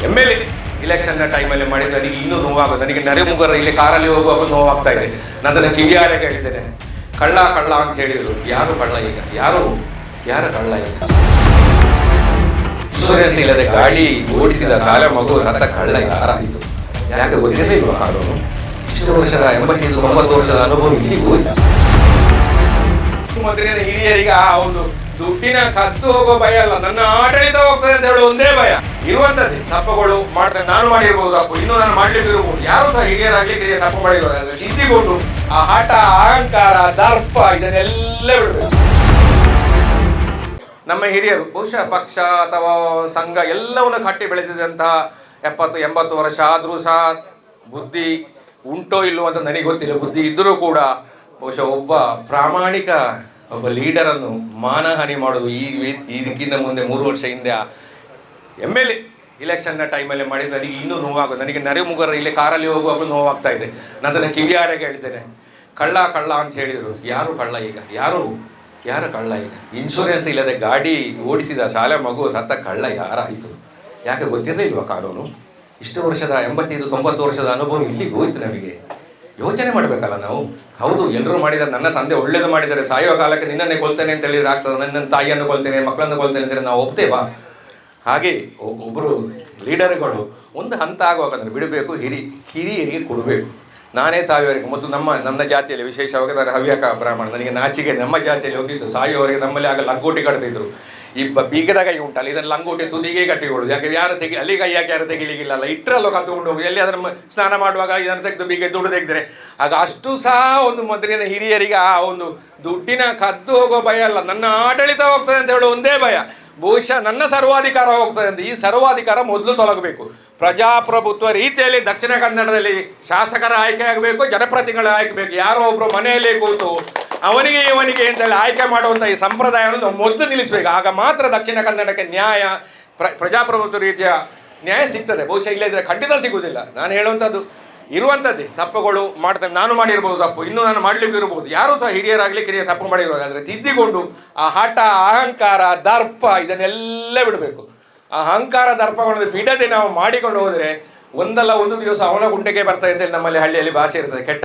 MLA election ಟೈಮಲ್ಲಿ ಮಾಡಿದ ನನಗೆ ಇನ್ನೂ ನೋವಾಗೋದು. ನನಗೆ ನರೇಮುಗರ ಇಲ್ಲಿ ಕಾರಲ್ಲಿ ಹೋಗುವಾಗ ನೋವಾಗ್ತಾ ಇದೆ. ನನ್ನನ್ನು ಕಿವಿಯಾರೆ ಹೇಳಿದ್ದೇನೆ, ಕಳ್ಳ ಕಳ್ಳ ಅಂತ ಹೇಳಿದ್ರು. ಯಾರು ಕಳ್ಳ ಈಗ? ಯಾರು ಕಳ್ಳ ಈಗ? ಇನ್ಶೂರೆನ್ಸ್ ಇಲ್ಲದೆ ಗಾಡಿ ಓಡಿಸಿದ ಶಾಲೆ ಮಗು ಸತ್ತ ಕಳ್ಳ ಯಾರಾಯಿತು? ಯಾಕೆ ಗೊತ್ತಿಲ್ಲ ಇಲ್ವ ಕಾನೂನು? ಇಷ್ಟು ವರ್ಷದ 85-90 ವರ್ಷದ ಅನುಭವ ಇಲ್ಲಿ ಹೋಯ್ತು. ಮುಖ್ಯಮಂತ್ರಿ ಹಿರಿಯರಿಗೆ ಆ ಒಂದು ದುಡ್ಡಿನ ಕದ್ದು ಹೋಗೋ ಭಯ ಅಲ್ಲ, ನನ್ನ ಆಡಳಿತ ಹೋಗ್ತದೆ ಅಂತ ಹೇಳೋ ಒಂದೇ ಭಯ ಇರುವಂತದ್ದೇ. ತಪ್ಪುಗಳು ಮಾಡ್ತಾರೆ, ನಾನು ಮಾಡಿರ್ಬೋದು ತಪ್ಪು, ಇನ್ನೂ ನಾನು ಮಾಡ್ಲಿಕ್ಕೆ ಇರ್ಬೋದು. ಯಾರು ಸಹ ಹಿರಿಯರಾಗ್ಲಿ ಹಿರಿಯ ತಪ್ಪು ಮಾಡಿರೋದು ಅಂದ್ರೆ ತಿದ್ದಿಕೊಂಡು ಆ ಹಠ, ಅಹಂಕಾರ, ದರ್ಪ ಇದನ್ನೆಲ್ಲ ಬಿಡಬೇಕು. ನಮ್ಮ ಹಿರಿಯರು ಬಹುಶಃ ಪಕ್ಷ ಅಥವಾ ಸಂಘ ಎಲ್ಲವನ್ನು ಕಟ್ಟಿ ಬೆಳೆದಿದಂತಹ 70-80 ವರ್ಷ ಆದರೂ ಸಹ ಬುದ್ಧಿ ಉಂಟೋ ಇಲ್ಲೋ ಅಂತ ನನಗೆ ಗೊತ್ತಿಲ್ಲ. ಬುದ್ಧಿ ಇದ್ದರೂ ಕೂಡ ಬಹುಶಃ ಒಬ್ಬ ಪ್ರಾಮಾಣಿಕ ಒಬ್ಬ ಲೀಡರನ್ನು ಮಾನಹಾನಿ ಮಾಡೋದು ಇದಕ್ಕಿಂತ ಮುಂದೆ 3 ವರ್ಷ ಹಿಂದೆ MLA ಇಲೆಕ್ಷನ್ನ ಟೈಮಲ್ಲಿ ಮಾಡಿದ ನನಗೆ ಇನ್ನೂ ನೋವಾಗೋದು. ನನಗೆ ನರೇಮುಗರ ಇಲ್ಲಿ ಕಾರಲ್ಲಿ ಹೋಗುವಾಗ ನೋವಾಗ್ತಾ ಇದೆ. ನನ್ನನ್ನು ಕಿವಿಯಾರೆ ಹೇಳಿದ್ದೇನೆ, ಕಳ್ಳ ಕಳ್ಳ ಅಂತ ಹೇಳಿದರು. ಯಾರು ಕಳ್ಳ ಈಗ? ಯಾರು ಕಳ್ಳ ಈಗ? ಇನ್ಶೂರೆನ್ಸ್ ಇಲ್ಲದೆ ಗಾಡಿ ಓಡಿಸಿದ ಶಾಲೆ ಮಗು ಸತ್ತ ಕಳ್ಳ ಯಾರಾಯಿತು? ಯಾಕೆ ಗೊತ್ತಿರಲೇ ಇಲ್ವ ಕಾನೂನು? ಇಷ್ಟು ವರ್ಷದ 85-90 ವರ್ಷದ ಅನುಭವ ಇಲ್ಲಿಗೆ ಹೋಯ್ತು. ನಮಗೆ ಯೋಚನೆ ಮಾಡಬೇಕಲ್ಲ ನಾವು. ಹೌದು, ಎಲ್ಲರೂ ಮಾಡಿದ್ದಾರೆ. ನನ್ನ ತಂದೆ ಒಳ್ಳೇದು ಮಾಡಿದ್ದಾರೆ, ಸಾಯುವ ಕಾಲಕ್ಕೆ ನಿನ್ನನ್ನೇ ಕೊಲ್ತೇನೆ ಅಂತ ಹೇಳಿದ್ರೆ ಆಗ್ತದೆ. ನನ್ನ ತಾಯಿಯನ್ನು ಕೊಲ್ತೇನೆ, ಮಕ್ಕಳನ್ನು ಕೊಲ್ತೇನೆ ಅಂತೇಳಿ ನಾವು ಒಪ್ತೇವಾ? ಹಾಗೆ ಒಬ್ಬರು ಲೀಡರ್ಗಳು ಒಂದು ಹಂತ ಆಗುವಾಗ ಬಿಡಬೇಕು, ಹಿರಿಯರಿಗೆ ಕೊಡಬೇಕು. ನಾನೇ ಸಾಯುವವರೆಗೆ ಮತ್ತು ನನ್ನ ಜಾತಿಯಲ್ಲಿ ವಿಶೇಷವಾಗಿ ನಾನು ಹವ್ಯಕ ಬ್ರಾಹ್ಮಣ, ನನಗೆ ನಾಚಿಕೆ. ನಮ್ಮ ಜಾತಿಯಲ್ಲಿ ಹೋಗಿದ್ದು ಸಾಯುವವರೆಗೆ ನಮ್ಮಲ್ಲಿ ಆಗ ಲಂಗೋಟಿ ಕಟ್ತಿದ್ರು. ಬೀಗದ ಕೈ ಉಂಟಲ್ಲ, ಇದನ್ನು ಲಂಗೋಟಿ ತುದಿಗೆ ಕಟ್ಟಿಕೊಳ್ಳೋದು. ಯಾಕೆ ಯಾರು ಅಲ್ಲಿ ಕೈ ಯಾಕೆ ಯಾರು ತೆಗಿಲಿಕ್ಕಿಲ್ಲ, ಇಟ್ಟರಲ್ಲೋ ಕಲ್ತ್ಕೊಂಡು ಹೋಗಿ ಎಲ್ಲಿ ಅದನ್ನು ಸ್ನಾನ ಮಾಡುವಾಗ ಇದನ್ನು ತೆಗೆದು ಬೀಗ ದುಡ್ಡು ತೆಗೆದ್ರೆ ಆಗ ಅಷ್ಟು ಸಹ ಒಂದು ಮೊದಲಿನ ಹಿರಿಯರಿಗೆ ಆ ಒಂದು ದುಡ್ಡಿನ ಕದ್ದು ಹೋಗೋ ಭಯ ಅಲ್ಲ, ನನ್ನ ಆಡಳಿತ ಹೋಗ್ತದೆ ಅಂತ ಹೇಳೋ ಒಂದೇ ಭಯ. ಬಹುಶಃ ನನ್ನ ಸರ್ವಾಧಿಕಾರ ಹೋಗ್ತದೆ ಅಂತ. ಈ ಸರ್ವಾಧಿಕಾರ ಮೊದಲು ತೊಲಗಬೇಕು. ಪ್ರಜಾಪ್ರಭುತ್ವ ರೀತಿಯಲ್ಲಿ ದಕ್ಷಿಣ ಕನ್ನಡದಲ್ಲಿ ಶಾಸಕರ ಆಯ್ಕೆ ಆಗಬೇಕು, ಜನಪ್ರತಿನಿಧಿಗಳ ಆಯ್ಕೆ ಬೇಕು. ಯಾರೋ ಒಬ್ಬರು ಮನೆಯಲ್ಲಿ ಕೂತು ಅವನಿಗೆ ಇವನಿಗೆ ಅಂತೇಳಿ ಆಯ್ಕೆ ಮಾಡುವಂಥ ಈ ಸಂಪ್ರದಾಯವನ್ನು ಮೊದಲು ನಿಲ್ಲಿಸಬೇಕು. ಆಗ ಮಾತ್ರ ದಕ್ಷಿಣ ಕನ್ನಡಕ್ಕೆ ನ್ಯಾಯ, ಪ್ರಜಾಪ್ರಭುತ್ವ ರೀತಿಯ ನ್ಯಾಯ ಸಿಗ್ತದೆ. ಬಹುಶಃ ಇಲ್ಲದಿದ್ದರೆ ಖಂಡಿತ ಸಿಗುವುದಿಲ್ಲ. ನಾನು ಹೇಳುವಂಥದ್ದು ಇರುವಂಥದ್ದೇ. ತಪ್ಪುಗಳು ಮಾಡ್ತಾರೆ, ನಾನು ಮಾಡಿರ್ಬೋದು ತಪ್ಪು, ಇನ್ನೂ ನಾನು ಮಾಡಲಿಕ್ಕೆ ಇರ್ಬೋದು. ಯಾರೂ ಸಹ ಹಿರಿಯರಾಗಲಿ ಕಿರಿಯ ತಪ್ಪು ಮಾಡಿರೋದು. ಆದರೆ ತಿದ್ದಿಕೊಂಡು ಆ ಹಠ, ಅಹಂಕಾರ, ದರ್ಪ ಇದನ್ನೆಲ್ಲ ಬಿಡಬೇಕು. ಆ ಅಹಂಕಾರ ದರ್ಪಗಳನ್ನು ಬಿಡದೆ ನಾವು ಮಾಡಿಕೊಂಡು ಹೋದರೆ ಒಂದಲ್ಲ ಒಂದು ದಿವಸ ಅವನ ಗುಂಡೆಗೆ ಬರ್ತದೆ ಅಂತೇಳಿ ನಮ್ಮಲ್ಲಿ ಹಳ್ಳಿಯಲ್ಲಿ ಭಾಷೆ ಇರ್ತದೆ. ಕೆಟ್ಟ